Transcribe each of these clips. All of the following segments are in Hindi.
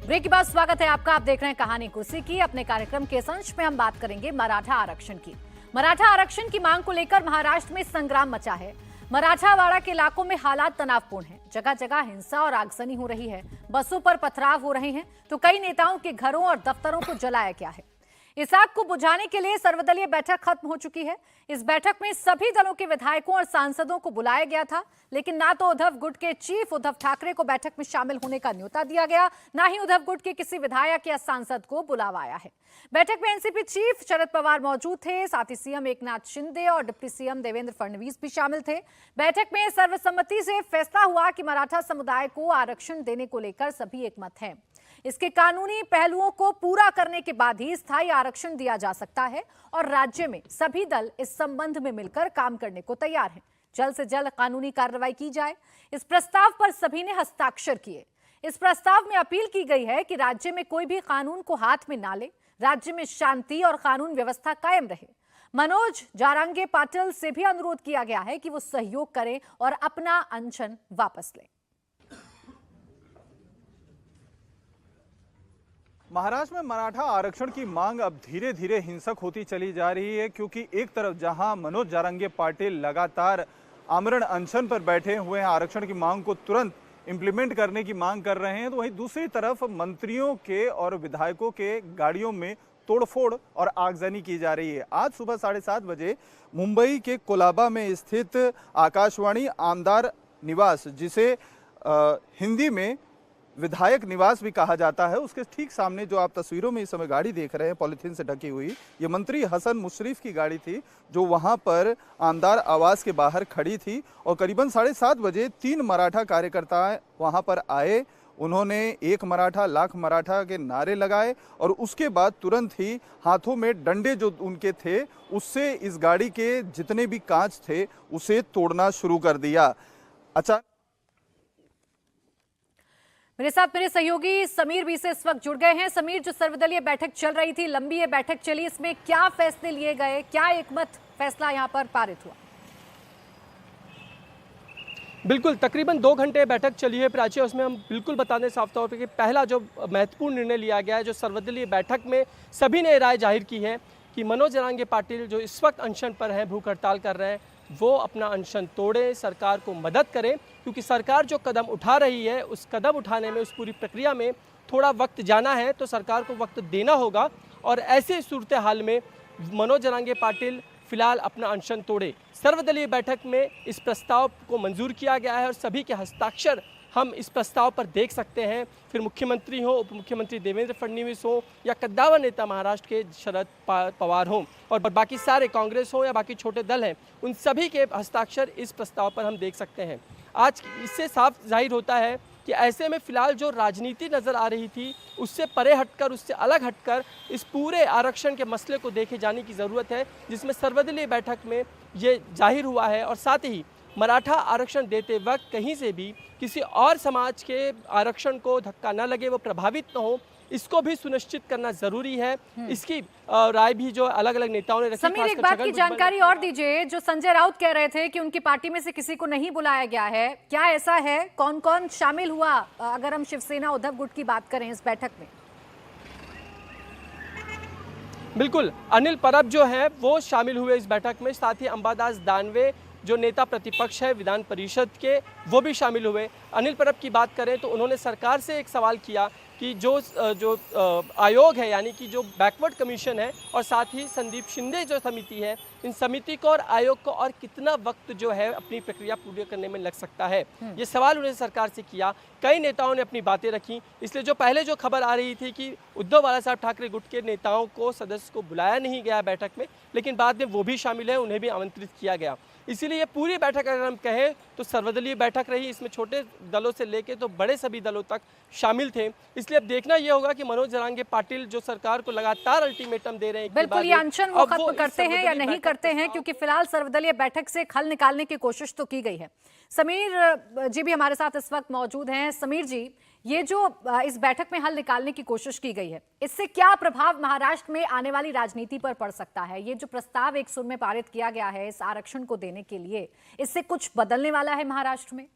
ब्रेक के बाद स्वागत है आपका। आप देख रहे हैं कहानी कुर्सी की। अपने कार्यक्रम के इस अंश में हम बात करेंगे मराठा आरक्षण की। मराठा आरक्षण की मांग को लेकर महाराष्ट्र में संग्राम मचा है। मराठावाड़ा के इलाकों में हालात तनावपूर्ण हैं। जगह जगह हिंसा और आगजनी हो रही है। बसों पर पथराव हो रहे हैं तो कई नेताओं के घरों और दफ्तरों को जलाया गया है। इस आग को बुझाने के लिए सर्वदलीय बैठक खत्म हो चुकी है। इस बैठक में सभी दलों के विधायकों और सांसदों को बुलाया गया था, लेकिन ना तो उद्धव गुट के चीफ उद्धव ठाकरे को बैठक में शामिल होने का न्योता दिया गया, ना ही उद्धव गुट के किसी विधायक या सांसद को बुलावा आया है। बैठक में एनसीपी चीफ शरद पवार मौजूद थे, साथ ही सीएम एकनाथ शिंदे और डिप्टी सीएम देवेंद्र फडणवीस भी शामिल थे। बैठक में सर्वसम्मति से फैसला हुआ कि मराठा समुदाय को आरक्षण देने को लेकर सभी एकमत हैं। इसके कानूनी पहलुओं को पूरा करने के बाद ही स्थायी आरक्षण दिया जा सकता है और राज्य में सभी दल इस संबंध में मिलकर काम करने को तैयार हैं। जल्द से जल्द कानूनी कार्रवाई की जाए। इस प्रस्ताव पर सभी ने हस्ताक्षर किए। इस प्रस्ताव में अपील की गई है कि राज्य में कोई भी कानून को हाथ में ना ले, राज्य में शांति और कानून व्यवस्था कायम रहे। मनोज जारंगे पाटिल से भी अनुरोध किया गया है कि वो सहयोग करें और अपना अनशन वापस लें। महाराष्ट्र में मराठा आरक्षण की मांग अब धीरे धीरे हिंसक होती चली जा रही है, क्योंकि एक तरफ जहां मनोज जारंगे पाटिल लगातार आमरण अनशन पर बैठे हुए हैं, आरक्षण की मांग को तुरंत इंप्लीमेंट करने की मांग कर रहे हैं, तो वहीं दूसरी तरफ मंत्रियों के और विधायकों के गाड़ियों में तोड़फोड़ और आगजनी की जा रही है। आज सुबह 7:30 बजे मुंबई के कोलाबा में स्थित आकाशवाणी आमदार निवास, जिसे हिंदी में विधायक निवास भी कहा जाता है, उसके ठीक सामने जो आप तस्वीरों में इस समय गाड़ी देख रहे हैं पॉलिथीन से ढकी हुई, ये मंत्री हसन मुशर्रफ की गाड़ी थी जो वहां पर आमदार आवास के बाहर खड़ी थी। और करीबन 7:30 बजे 3 मराठा कार्यकर्ता वहां पर आए। उन्होंने एक मराठा लाख मराठा के नारे लगाए और उसके बाद तुरंत ही हाथों में डंडे जो उनके थे उससे इस गाड़ी के जितने भी कांच थे उसे तोड़ना शुरू कर दिया। अच्छा, मेरे साथ मेरे सहयोगी समीर भी से इस वक्त जुड़ गए हैं। समीर, जो सर्वदलीय बैठक चल रही थी, लंबी ये बैठक चली, इसमें क्या फैसले लिए गए, क्या एकमत फैसला यहां पर पारित हुआ? बिल्कुल, तकरीबन 2 घंटे बैठक चली है प्राची। उसमें हम बिल्कुल बता दें साफ तौर पर कि पहला जो महत्वपूर्ण निर्णय लिया गया है, जो सर्वदलीय बैठक में सभी ने राय जाहिर की है कि मनोज जारंगे पाटिल जो इस वक्त अनशन पर हैं, भूख हड़ताल कर रहे हैं, वो अपना अनशन तोड़े, सरकार को मदद करें, क्योंकि सरकार जो कदम उठा रही है उस कदम उठाने में, उस पूरी प्रक्रिया में थोड़ा वक्त जाना है, तो सरकार को वक्त देना होगा। और ऐसे सूरत हाल में मनोज जारंगे पाटिल फिलहाल अपना अनशन तोड़े। सर्वदलीय बैठक में इस प्रस्ताव को मंजूर किया गया है और सभी के हस्ताक्षर हम इस प्रस्ताव पर देख सकते हैं। फिर मुख्यमंत्री हो, उप मुख्यमंत्री देवेंद्र फडणवीस हो या कद्दावर नेता महाराष्ट्र के शरद पवार हो और बाकी सारे कांग्रेस हो या बाकी छोटे दल हैं, उन सभी के हस्ताक्षर इस प्रस्ताव पर हम देख सकते हैं। आज इससे साफ जाहिर होता है कि ऐसे में फिलहाल जो राजनीति नज़र आ रही थी उससे परे हटकर, उससे अलग हटकर इस पूरे आरक्षण के मसले को देखे जाने की ज़रूरत है, जिसमें सर्वदलीय बैठक में ये जाहिर हुआ है। और साथ ही मराठा आरक्षण देते वक्त कहीं से भी किसी और समाज के आरक्षण को धक्का न लगे, वो प्रभावित न हो, इसको भी सुनिश्चित करना जरूरी है। इसकी राय भी जो अलग अलग नेताओं ने रखी। समीर, एक बात की जानकारी और दीजिए, जो संजय राउत कह रहे थे कि उनकी पार्टी में से किसी को नहीं बुलाया गया है, क्या ऐसा है? कौन कौन शामिल हुआ अगर हम शिवसेना उद्धव गुट की बात करें इस बैठक में? बिल्कुल, अनिल परब जो है वो शामिल हुए इस बैठक में, साथ ही अंबादास दानवे जो नेता प्रतिपक्ष है विधान परिषद के, वो भी शामिल हुए। अनिल परब की बात करें तो उन्होंने सरकार से एक सवाल किया कि जो आयोग है, यानी कि जो बैकवर्ड कमीशन है और साथ ही संदीप शिंदे जो समिति है, इन समिति को और आयोग को और कितना वक्त जो है अपनी प्रक्रिया पूरी करने में लग सकता है, ये सवाल उन्होंने सरकार से किया। कई नेताओं ने अपनी बातें रखी। इसलिए जो पहले जो खबर आ रही थी कि उद्धव बालासाहब ठाकरे गुट के नेताओं को, सदस्य को बुलाया नहीं गया बैठक में, लेकिन बाद में वो भी शामिल है, उन्हें भी आमंत्रित किया गया। इसीलिए ये पूरी बैठक अगर हम कहें तो सर्वदलीय बैठक रही। इसमें छोटे दलों से लेके तो बड़े सभी दलों तक शामिल थे। इसलिए अब देखना ये होगा कि मनोज जारंगे पाटिल जो सरकार को लगातार अल्टीमेटम दे रहे हैं, बिल्कुल, ये अनशन वो खत्म करते हैं या नहीं करते हैं, क्योंकि फिलहाल सर्वदलीय बैठक से खल निकालने की कोशिश तो की गई है। समीर जी भी हमारे साथ इस वक्त मौजूद हैं। समीर जी, ये जो इस बैठक में हल निकालने की कोशिश की गई है, इससे क्या प्रभाव महाराष्ट्र में आने वाली राजनीति पर पड़ सकता है? ये जो प्रस्ताव एक सुर में पारित किया गया है इस आरक्षण को देने के लिए, इससे कुछ बदलने वाला है महाराष्ट्र में?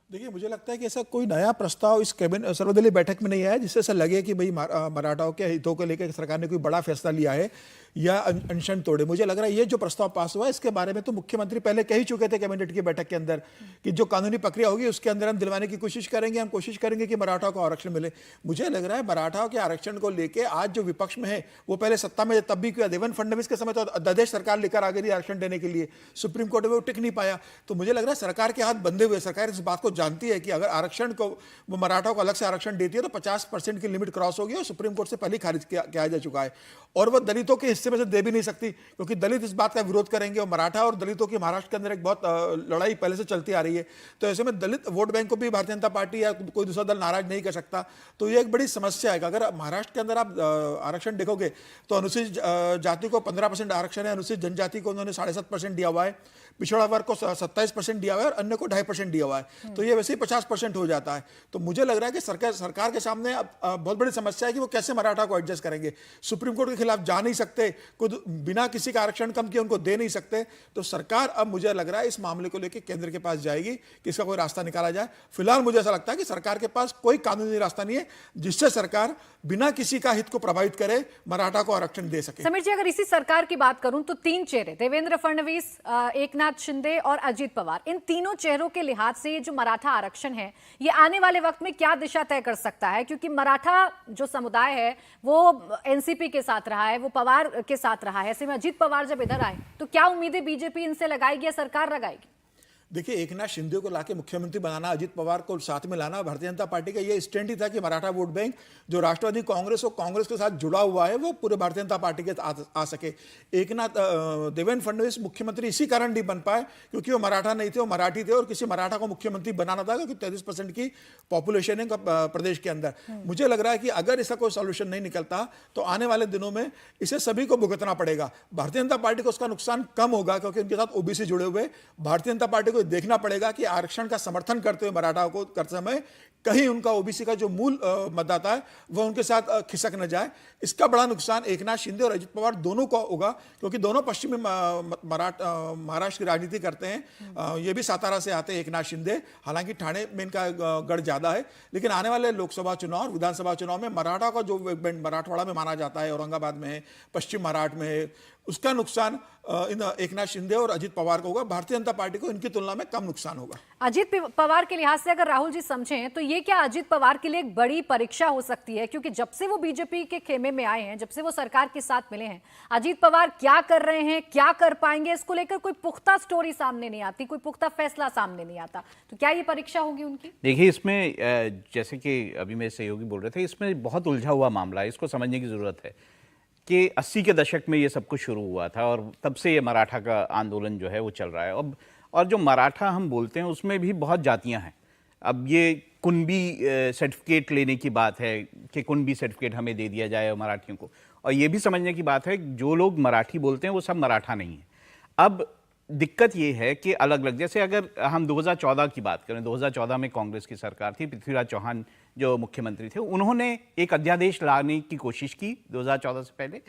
देखिए, मुझे लगता है कि ऐसा कोई नया प्रस्ताव इस कैबिनेट सर्वदलीय बैठक में नहीं आया जिससे ऐसा लगे कि भाई मराठाओं के हितों को लेकर सरकार ने कोई बड़ा फैसला लिया है या अनशन तोड़े। मुझे लग रहा है ये जो प्रस्ताव पास हुआ है इसके बारे में तो मुख्यमंत्री पहले कह ही चुके थे कैबिनेट की बैठक के अंदर कि जो कानूनी प्रक्रिया होगी उसके अंदर हम दिलवाने की कोशिश करेंगे, हम कोशिश करेंगे कि मराठाओं को आरक्षण मिले। मुझे लग रहा है मराठाओं के आरक्षण को लेकर आज जो विपक्ष में है वो पहले सत्ता में तब भी किया, देवेंद्र फडणवीस के समय तो अध्यादेश सरकार लेकर आ गई आरक्षण देने के लिए, सुप्रीम कोर्ट में वो टिक नहीं पाया। तो मुझे लग रहा है सरकार के हाथ बंधे हुए, सरकार इस बात को जानती है कि अगर आरक्षण को वो मराठाओं को अलग से आरक्षण देती है तो 50% की लिमिट क्रॉस होगी और सुप्रीम कोर्ट से पहले खारिज किया जा चुका है और वो दलितों के हिस्से में से दे भी नहीं सकती क्योंकि दलित इस बात का विरोध करेंगे और मराठा और दलितों की महाराष्ट्र के अंदर एक बहुत लड़ाई पहले से चलती आ रही है। तो ऐसे में दलित वोट बैंक को भी भारतीय जनता पार्टी या कोई दूसरा दल नाराज नहीं कर सकता। तो ये एक बड़ी समस्या है कि अगर महाराष्ट्र के अंदर आप आरक्षण देखोगे तो अनुसूचित जाति को 15% आरक्षण है, अनुसूचित जनजाति को उन्होंने 7.5% दिया हुआ है, पिछड़ा वर्ग को 27% दिया हुआ है और अन्य को 2.5% दिया हुआ है। तो ये वैसे ही 50% हो जाता है। तो मुझे लग रहा है कि सरकार के सामने अब बहुत बड़ी समस्या है कि वो कैसे मराठा को एडजस्ट करेंगे। सुप्रीम कोर्ट के खिलाफ जा नहीं सकते, खुद बिना किसी का आरक्षण कम किए उनको दे नहीं सकते। तो सरकार अब मुझे लग रहा है इस मामले को लेकर केंद्र के पास जाएगी कि इसका कोई रास्ता निकाला जाए। फिलहाल मुझे ऐसा लगता है कि सरकार के पास कोई कानूनी रास्ता नहीं है जिससे सरकार बिना किसी का हित को प्रभावित करे मराठा को आरक्षण दे सके। समीर जी, अगर इसी सरकार की बात करूं तो 3 चेहरे, देवेंद्र फडणवीस, एकनाथ शिंदे और अजित पवार, इन तीनों चेहरों के लिहाज से ये जो मराठा आरक्षण है ये आने वाले वक्त में क्या दिशा तय कर सकता है? क्योंकि मराठा जो समुदाय है वो एनसीपी के साथ रहा है, वो पवार के साथ रहा है। ऐसे में अजित पवार जब इधर आए तो क्या उम्मीदें बीजेपी इनसे लगाएगी या सरकार लगाएगी? देखिए, एकनाथ शिंदे को लाके मुख्यमंत्री बनाना, अजित पवार को साथ में लाना भारतीय जनता पार्टी का ये स्टैंड ही था कि मराठा वोट बैंक जो राष्ट्रवादी कांग्रेस और कांग्रेस के साथ जुड़ा हुआ है वो पूरे भारतीय जनता पार्टी के आ सके। देवेंद्र फडणवीस मुख्यमंत्री इसी कारण नहीं बन पाए क्योंकि वो मराठा नहीं थे, वो मराठी थे और किसी मराठा को मुख्यमंत्री बनाना था क्योंकि 33% की पॉपुलेशन है प्रदेश के अंदर। मुझे लग रहा है कि अगर इसका कोई सोल्यूशन नहीं निकलता तो आने वाले दिनों में इसे सभी को भुगतना पड़ेगा। भारतीय जनता पार्टी को उसका नुकसान कम होगा क्योंकि उनके साथ ओबीसी जुड़े हुए। भारतीय जनता पार्टी को देखना पड़ेगा कि आरक्षण का समर्थन करते हुए मराठा को करते समय कहीं उनका ओबीसी का जो मूल मतदाता है वह उनके साथ खिसक न जाए। इसका बड़ा नुकसान एकनाथ शिंदे और अजित पवार दोनों को होगा क्योंकि दोनों पश्चिमी महाराष्ट्र की राजनीति करते हैं। ये भी सातारा से आते हैं एकनाथ शिंदे, हालांकि ठाणे में इनका गढ़ ज्यादा है। लेकिन आने वाले लोकसभा चुनाव और विधानसभा चुनाव में मराठा का जो मराठवाड़ा में माना जाता है, औरंगाबाद में है, पश्चिम महाराष्ट्र में है, उसका नुकसान इन एकनाथ शिंदे और अजित पवार को होगा। भारतीय जनता पार्टी को इनकी तुलना में कम नुकसान होगा। अजित पवार के लिहाज से अगर राहुल जी समझें तो ये क्या अजित पवार के लिए एक बड़ी परीक्षा हो सकती है? क्योंकि जब से वो बीजेपी के खेमे में आए हैं, जब से वो सरकार के साथ मिले हैं, अजित पवार क्या कर रहे हैं, क्या कर पाएंगे, इसको लेकर कोई पुख्ता स्टोरी सामने नहीं आती, कोई पुख्ता फैसला सामने नहीं आता। तो क्या ये परीक्षा होगी उनकी? देखिए, इसमें जैसे कि अभी मेरे सहयोगी बोल रहे थे, इसमें बहुत उलझा हुआ मामला है। इसको समझने की जरूरत है कि 80 के दशक में ये सब कुछ शुरू हुआ था और तब से ये मराठा का आंदोलन जो है वो चल रहा है। अब और जो मराठा हम बोलते हैं उसमें भी बहुत जातियां हैं। अब ये कुणबी सर्टिफिकेट लेने की बात है कि कुणबी सर्टिफिकेट हमें दे दिया जाए मराठियों को, और ये भी समझने की बात है जो लोग मराठी बोलते हैं वो सब मराठा नहीं है। अब दिक्कत ये है कि अलग अलग, जैसे अगर हम 2014 की बात करें, 2014 में कांग्रेस की सरकार थी, पृथ्वीराज चौहान जो मुख्यमंत्री थे, उन्होंने एक अध्यादेश लाने की कोशिश की 2014 से पहले,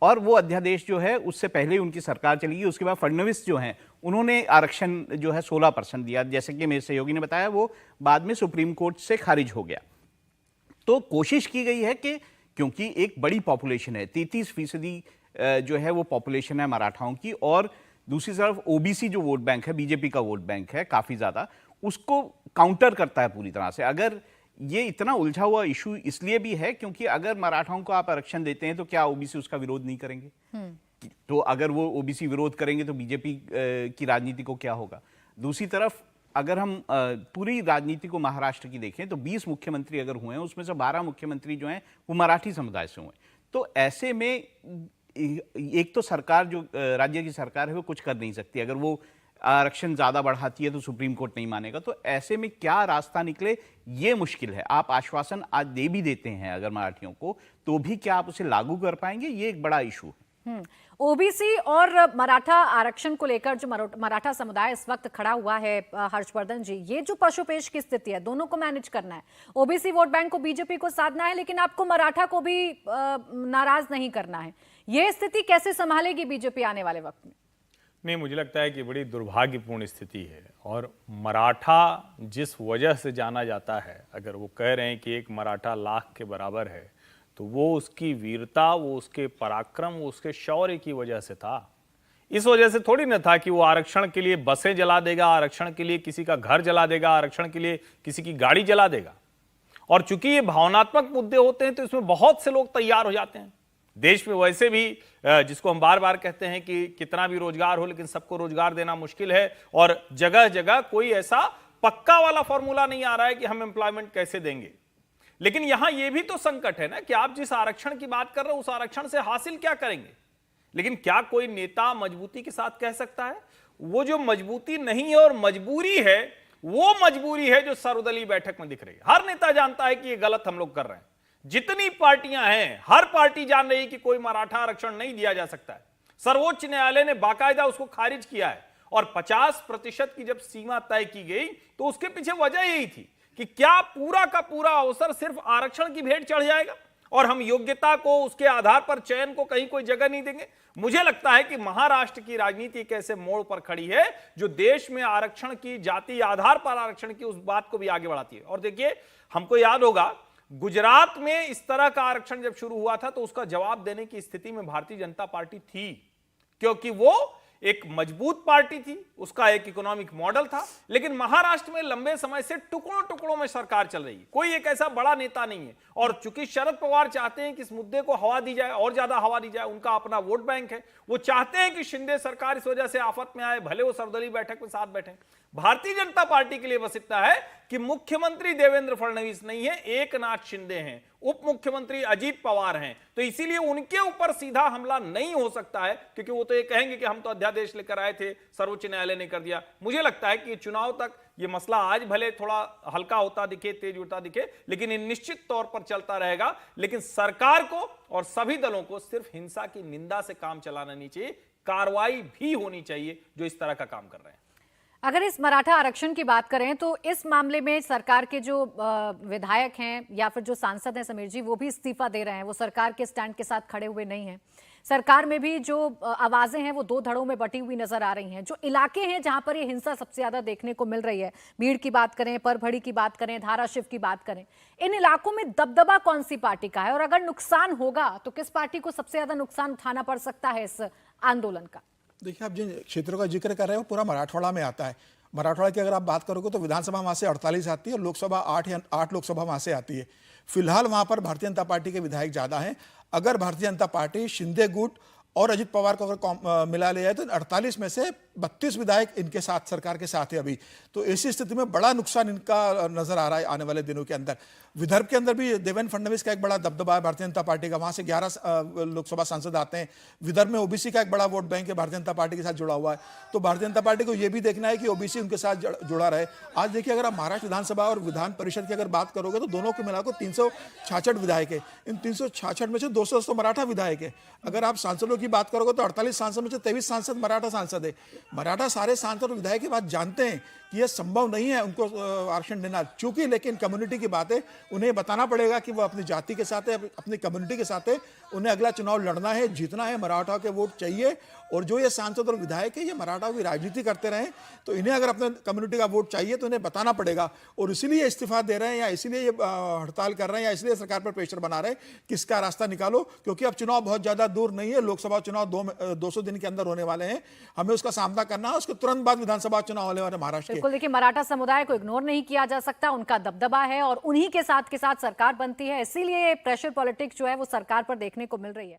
और वो अध्यादेश जो है उससे पहले उनकी सरकार चली गई। उसके बाद फडणवीस जो हैं उन्होंने आरक्षण जो है 16% दिया, जैसे कि मेरे सहयोगी ने बताया, वो बाद में सुप्रीम कोर्ट से खारिज हो गया। तो कोशिश की गई है कि क्योंकि एक बड़ी पॉपुलेशन है, 33% जो है वो पॉपुलेशन है मराठाओं की, और दूसरी तरफ ओबीसी जो वोट बैंक है, बीजेपी का वोट बैंक है काफी ज्यादा, उसको काउंटर करता है पूरी तरह से। अगर ये इतना उलझा हुआ इशू इसलिए भी है क्योंकि अगर मराठाओं को आप आरक्षण देते हैं तो क्या ओबीसी उसका विरोध नहीं करेंगे? तो अगर वो ओबीसी विरोध करेंगे तो बीजेपी की राजनीति को क्या होगा? दूसरी तरफ अगर हम पूरी राजनीति को महाराष्ट्र की देखें तो 20 मुख्यमंत्री अगर हुए हैं उसमें से 12 मुख्यमंत्री जो हैं वो मराठी समुदाय से हुए। तो ऐसे में एक तो सरकार जो राज्य की सरकार है वो कुछ कर नहीं सकती। अगर वो आरक्षण ज्यादा बढ़ाती है तो सुप्रीम कोर्ट नहीं मानेगा। तो ऐसे में क्या रास्ता निकले ये मुश्किल है। आप आश्वासन आज दे भी देते हैं अगर मराठियों को, तो भी क्या आप उसे लागू कर पाएंगे, ये एक बड़ा इशू है। ओबीसी और मराठा आरक्षण को लेकर जो मराठा समुदाय इस वक्त खड़ा हुआ है, हर्षवर्धन जी, ये जो पशुपेश की स्थिति है, दोनों को मैनेज करना है। ओबीसी वोट बैंक को, बीजेपी को साधना है, लेकिन आपको मराठा को भी नाराज नहीं करना है। ये स्थिति कैसे संभालेगी बीजेपी आने वाले वक्त में? नहीं, मुझे लगता है कि बड़ी दुर्भाग्यपूर्ण स्थिति है। और मराठा जिस वजह से जाना जाता है, अगर वो कह रहे हैं कि एक मराठा लाख के बराबर है, तो वो उसकी वीरता, वो उसके पराक्रम, वो उसके शौर्य की वजह से था। इस वजह से थोड़ी ना था कि वो आरक्षण के लिए बसें जला देगा, आरक्षण के लिए किसी का घर जला देगा, आरक्षण के लिए किसी की गाड़ी जला देगा। और चूंकि ये भावनात्मक मुद्दे होते हैं तो इसमें बहुत से लोग तैयार हो जाते हैं। देश में वैसे भी जिसको हम बार बार कहते हैं कि कितना भी रोजगार हो लेकिन सबको रोजगार देना मुश्किल है, और जगह जगह कोई ऐसा पक्का वाला फॉर्मूला नहीं आ रहा है कि हम एम्प्लॉयमेंट कैसे देंगे। लेकिन यहां यह भी तो संकट है ना कि आप जिस आरक्षण की बात कर रहे हो उस आरक्षण से हासिल क्या करेंगे। लेकिन क्या कोई नेता मजबूती के साथ कह सकता है? वो जो मजबूती नहीं है और मजबूरी है, वो मजबूरी है जो सर्वदलीय बैठक में दिख रही है। हर नेता जानता है कि ये गलत हम लोग कर रहे हैं। जितनी पार्टियां हैं, हर पार्टी जान रही है कि कोई मराठा आरक्षण नहीं दिया जा सकता है। सर्वोच्च न्यायालय ने बाकायदा उसको खारिज किया है। और 50% की जब सीमा तय की गई तो उसके पीछे वजह यही थी कि क्या पूरा का पूरा अवसर सिर्फ आरक्षण की भेंट चढ़ जाएगा और हम योग्यता को, उसके आधार पर चयन को कहीं कोई जगह नहीं देंगे। मुझे लगता है कि महाराष्ट्र की राजनीति एक ऐसे मोड़ पर खड़ी है जो देश में आरक्षण की, जाति आधार पर आरक्षण की उस बात को भी आगे बढ़ाती है। और देखिए, हमको याद होगा गुजरात में इस तरह का आरक्षण जब शुरू हुआ था तो उसका जवाब देने की स्थिति में भारतीय जनता पार्टी थी, क्योंकि वो एक मजबूत पार्टी थी, उसका एक इकोनॉमिक मॉडल था। लेकिन महाराष्ट्र में लंबे समय से टुकड़ों टुकड़ों में सरकार चल रही है, कोई एक ऐसा बड़ा नेता नहीं है। और चूंकि शरद पवार चाहते हैं कि इस मुद्दे को हवा दी जाए, और ज्यादा हवा दी जाए, उनका अपना वोट बैंक है, वो चाहते हैं कि शिंदे सरकार इस वजह से आफत में आए, भले वो सर्वदलीय बैठक में साथ बैठे। भारतीय जनता पार्टी के लिए बस इतना है कि मुख्यमंत्री देवेंद्र फडणवीस नहीं है, एकनाथ शिंदे हैं, उप मुख्यमंत्री अजीत पवार हैं। तो इसीलिए उनके ऊपर सीधा हमला नहीं हो सकता है, क्योंकि वो तो ये कहेंगे कि हम तो अध्यादेश लेकर आए थे, सर्वोच्च न्यायालय ने कर दिया। मुझे लगता है कि चुनाव तक ये मसला आज भले थोड़ा हल्का होता दिखे, तेज होता दिखे, लेकिन ये निश्चित तौर पर चलता रहेगा। लेकिन सरकार को और सभी दलों को सिर्फ हिंसा की निंदा से काम चलाना नहीं चाहिए, कार्रवाई भी होनी चाहिए जो इस तरह का काम कर रहे हैं। अगर इस मराठा आरक्षण की बात करें तो इस मामले में सरकार के जो विधायक हैं या फिर जो सांसद हैं समीर जी, वो भी इस्तीफा दे रहे हैं, वो सरकार के स्टैंड के साथ खड़े हुए नहीं हैं। सरकार में भी जो आवाजें हैं वो दो धड़ों में बटी हुई नजर आ रही हैं। जो इलाके हैं जहां पर ये हिंसा सबसे ज्यादा देखने को मिल रही है, भीड़ की बात करें, परभड़ी की बात करें, धाराशिव की बात करें, इन इलाकों में दबदबा कौन सी पार्टी का है? और अगर नुकसान होगा तो किस पार्टी को सबसे ज्यादा नुकसान उठाना पड़ सकता है इस आंदोलन का? देखिए, आप जिन क्षेत्रों का जिक्र कर रहे हो पूरा मराठवाड़ा में आता है। मराठवाड़ा की अगर आप बात करोगे तो विधानसभा वहाँ से 48 आती है और लोकसभा 8 लोकसभा वहाँ से आती है। फिलहाल वहाँ पर भारतीय जनता पार्टी के विधायक ज़्यादा हैं। अगर भारतीय जनता पार्टी, शिंदे गुट और अजित पवार को अगर मिला लिया है तो 48 में से 32 विधायक इनके साथ, सरकार के साथ है अभी। तो ऐसी स्थिति में बड़ा नुकसान इनका नजर आ रहा है आने वाले दिनों के अंदर। विदर्भ के अंदर भी देवेंद्र फडणवीस का एक बड़ा दबदबा है भारतीय जनता पार्टी का, वहां से 11 लोकसभा सांसद आते हैं। विदर्भ में ओबीसी का एक बड़ा वोट बैंक है, भारतीय जनता पार्टी के साथ जुड़ा हुआ है। तो भारतीय जनता पार्टी को यह भी देखना है कि ओबीसी उनके साथ जुड़ा रहे। आज देखिए, अगर आप महाराष्ट्र विधानसभा और विधान परिषद की अगर बात करोगे तो दोनों को मिलाकर 366 विधायक है। इन 366 में से 200 तो मराठा विधायक है। अगर आप सांसदों की बात करोगे तो 48 सांसद में से 23 सांसद मराठा सांसद है। मराठा सारे सांसद और विधायक की बात जानते हैं कि यह संभव नहीं है उनको आरक्षण देना, चूंकि लेकिन कम्युनिटी की बात है, उन्हें बताना पड़ेगा कि वो अपनी जाति के साथ है, अपनी कम्युनिटी के साथ है। उन्हें अगला चुनाव लड़ना है, जीतना है, मराठा के वोट चाहिए। और जो ये सांसद और विधायक है ये मराठा की राजनीति करते रहे, तो इन्हें अगर अपने कम्युनिटी का वोट चाहिए तो इन्हें बताना पड़ेगा। और इसीलिए इस्तीफा दे रहे हैं या इसीलिए ये हड़ताल कर रहे हैं या इसलिए सरकार पर प्रेशर बना रहे हैं कि इसका रास्ता निकालो, क्योंकि अब चुनाव बहुत ज्यादा दूर नहीं है। लोकसभा चुनाव 200 दिन के अंदर होने वाले हैं, हमें उसका सामना करना है। उसके तुरंत बाद विधानसभा चुनाव होने वाले महाराष्ट्र के। बिल्कुल, देखिए, मराठा समुदाय को इग्नोर नहीं किया जा सकता, उनका दबदबा है और उन्हीं के साथ सरकार बनती है। इसीलिए प्रेशर पॉलिटिक्स जो है वो सरकार पर देखने को मिल रही है।